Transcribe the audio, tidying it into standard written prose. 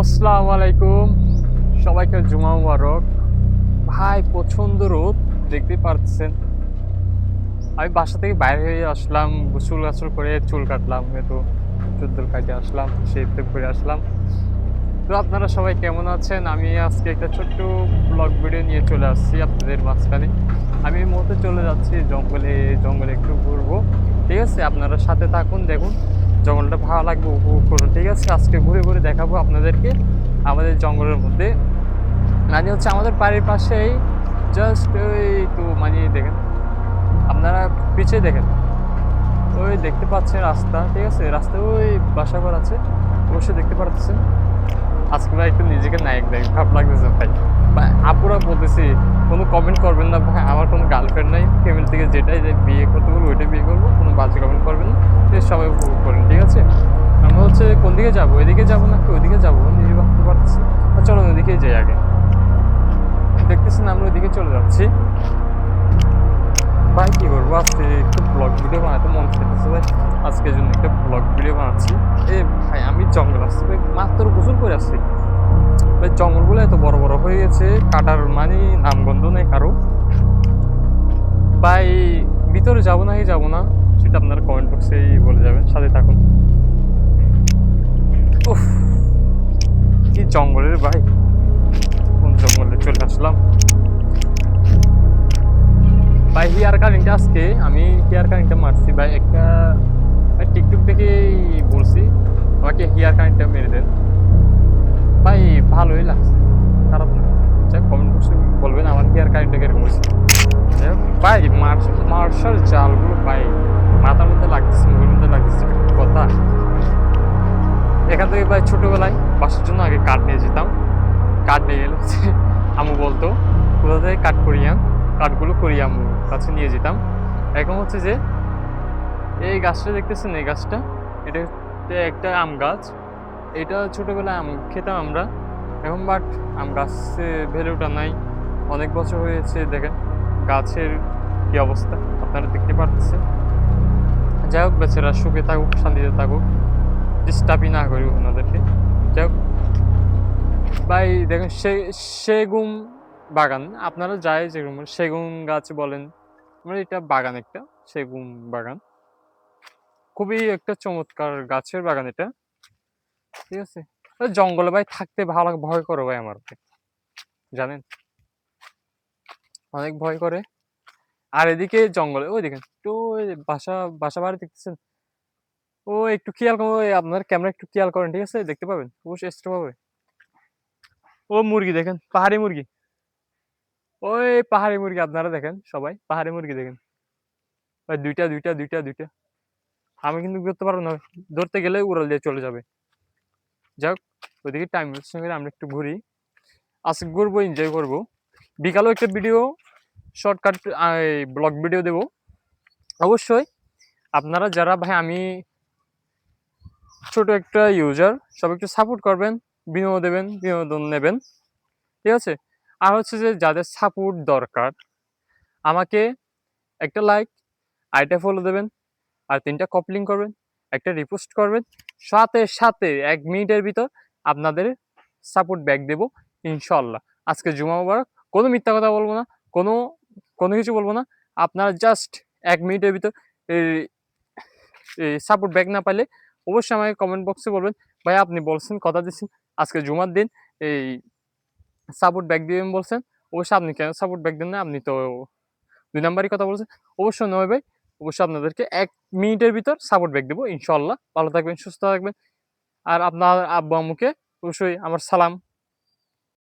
আসসালামু আলাইকুম। সবাইকে জুমা মুবারক। ভাই প্রচন্ড রোদ, দেখতেই পারতেছেন। আমি বাসা থেকে বাইরে হয়ে আসলাম, গোসল-গাসল করে চুল কাটলাম। চুল-টুল কাইটে আসলাম, শেভ-টেভ করে আসলাম। তো আপনারা সবাই কেমন আছেন? আমি আজকে একটা ছোট্ট ব্লগ ভিডিও নিয়ে চলে আসছি আপনাদের মাঝখানে। আমি এই মুহূর্তে চলে যাচ্ছি জঙ্গলে, জঙ্গলে একটু ঘুরবো। ঠিক আছে? আপনারা সাথে থাকুন, দেখুন। জঙ্গলটা ভালো লাগবে, উপভোগ করুন। ঠিক আছে? আজকে ঘুরে, ঘুরে দেখাবো আপনাদেরকে আমাদের জঙ্গলের মধ্যে। মানে হচ্ছে আমাদের বাড়ির পাশেই জাস্ট ওই একটু মানে দেখেন, আপনারা পিছিয়ে দেখেন। ওই দেখতে পাচ্ছেন রাস্তা, ঠিক আছে? রাস্তায় ওই বাসাঘর আছে। অবশ্যই দেখতে পারতেছেন। আজকে ভাই একটু নিজেকে নায়ক নায়ক ভাব লাগতেছে ভাই। ভাই আপুরা বলতেছি কোনো কমেন্ট করবেন না ভাই, আমার কোনো গার্লফ্রেন্ড নাই। ফ্যামিলি থেকে যেটাই যে বিয়ে করতে বলবো ওইটাই বিয়ে করবো। কোনো বাজে কমেন্ট করবেন না। প্লিজ সবাই উপভোগ করেন, ঠিক আছে? আমরা হচ্ছে কোন দিকে যাবো? এদিকে যাবো নাকি ওইদিকে যাবো? নিজে ভাবতে পারতেছি। চলুন ওইদিকেই যাই আগে। দেখতেছেন আমরা ওইদিকে চলে যাচ্ছি। ভাই কি করবো আজকে একটু ব্লগ ভিডিও বানাতে মন চাইতেছে ভাই। আজকের জন্য একটা ব্লগ ভিডিও বানাচ্ছি। ভাই আমি জঙ্গল আসছি ভাই, মাত্র গোসল করে আসছি ভাই। জঙ্গলগুলো এত বড় বড় হয়ে গেছে, কাটার মানে নামগন্ধ নেই কারো। ভাই ভিতরে যাবো নাকি যাবো না সেটা আপনারা কমেন্ট বক্সেই বলে যাবেন, সাথে থাকুন। উফ, কি জঙ্গলের ভাই, কোন জঙ্গলে চলে আসলাম ভাই। হেয়ার কাটিংটা আজকে আমি হেয়ার কাটিংটা মারছি ভাই। একটা টিকটক দেখেই বলছি আমাকে হেয়ার কাটিংটা মেরে দেন ভাই। ভালোই লাগছে, খারাপ না। আচ্ছা কমেন্ট বক্সে বলবেন আমার হেয়ার কাটিংটা কিরকম হয়েছে। যাই হোক ভাই, মার্শাল জালগুলো ভাই মাথার মধ্যে লাগতেছে, মুখের মধ্যে লাগতেছে, এটা কোনো কথা? এখান থেকে ভাই ছোটবেলায় বাসার জন্য আগে কাঠ নিয়ে যেতাম। কাঠ নিয়ে গেলে হচ্ছে আম্মু বলতো কোথা থেকে কাঠ করিয়ে আন, কাঠগুলো করিয়ে আম্মুর কাছে নিয়ে যেতাম। এখন হচ্ছে যে এই গাছটা দেখতেছেন, এই গাছটা, এটা হচ্ছে একটা আম গাছ। এটা ছোটবেলায় আম খেতাম আমরা। এখন বাট আম গাছে ভ্যালুটা নাই, অনেক বছর হয়েছে। দেখেন গাছের কি অবস্থা আপনারা দেখতে পাচ্ছেন। যাই হোক বেচারা সুখে থাকুক, শান্তিতে থাকুক, ডিস্টার্বই না করি ওনাদেরকে। যাই হোক ভাই দেখেন সেগুন বাগান, আপনারা যাই যেরকম সেগুন গাছ বলেন, মানে এটা বাগান একটা সেগুন বাগান। খুবই একটা চমৎকার গাছের বাগান এটা, ঠিক আছে? জঙ্গলে ভাই থাকতে ভালো লাগে, ভয় করে ভাই আমার ভাই, জানেন, অনেক ভয় করে। আর এদিকে জঙ্গলে ওই দেখেন একটু ওই বাসা, বাসা বাড়ি দেখতেছেন। ও একটু খেয়াল করুন, ওই আপনার ক্যামেরা একটু খেয়াল করেন, ঠিক আছে? দেখতে পাবেন অবশ্যই স্ট্রো পাবে। ও মুরগি দেখেন, পাহাড়ি মুরগি। ওই পাহাড়ি মুরগি আপনারা দেখেন, সবাই পাহাড়ি মুরগি দেখেন ভাই। দুইটা দুইটা দুইটা দুইটা। আমি কিন্তু ধরতে পারবো না, ধরতে গেলে উড়াল দিয়ে চলে যাবে। যাই হোক ওইদিকে টাইম ওয়েস্ট না করে আমরা একটু ঘুরি। আজকে ঘুরবো, এনজয় করবো। বিকালেও একটা ভিডিও শর্টকাট ব্লগ ভিডিও দেবো অবশ্যই। আপনারা যারা ভাই, আমি ছোট একটা ইউজার, সব একটু সাপোর্ট করবেন, বিনোদন দেবেন, বিনোদন নেবেন, ঠিক আছে? আর হচ্ছে যে যাদের সাপোর্ট দরকার, আমাকে একটা লাইক, আইটা ফলো দেবেন, আর ৩টা কপলিং করবেন, একটা রিপোস্ট করবেন। সাথে সাথে ১ মিনিটের ভিতর আপনাদের সাপোর্ট ব্যাক দেব ইনশাআল্লাহ। আজকে জুমা মুবারক। কোনো মিথ্যা কথা বলবো না, কোনো কোনো কিছু বলবো না। আপনারা জাস্ট ১ মিনিটের ভিতর এই সাপোর্ট ব্যাক না পাইলে অবশ্যই আমাকে কমেন্ট বক্সে বলবেন, ভাই আপনি বলছেন, কথা দিচ্ছেন আজকে জুমার দিন এই সাপোর্ট ব্যাক দিবেন বলছেন, অবশ্যই আপনি কেন সাপোর্ট ব্যাক দেন না? আপনি তো ২ নাম্বারই কথা বলছেন। অবশ্যই নয় ভাই, অবশ্যই আপনাদেরকে ১ মিনিটের ভিতর সাপোর্ট ব্যাক দেব ইনশাআল্লাহ। ভালো থাকবেন, সুস্থ থাকবেন। আর আপনার আব্বু আম্মুকে অবশ্যই আমার সালাম।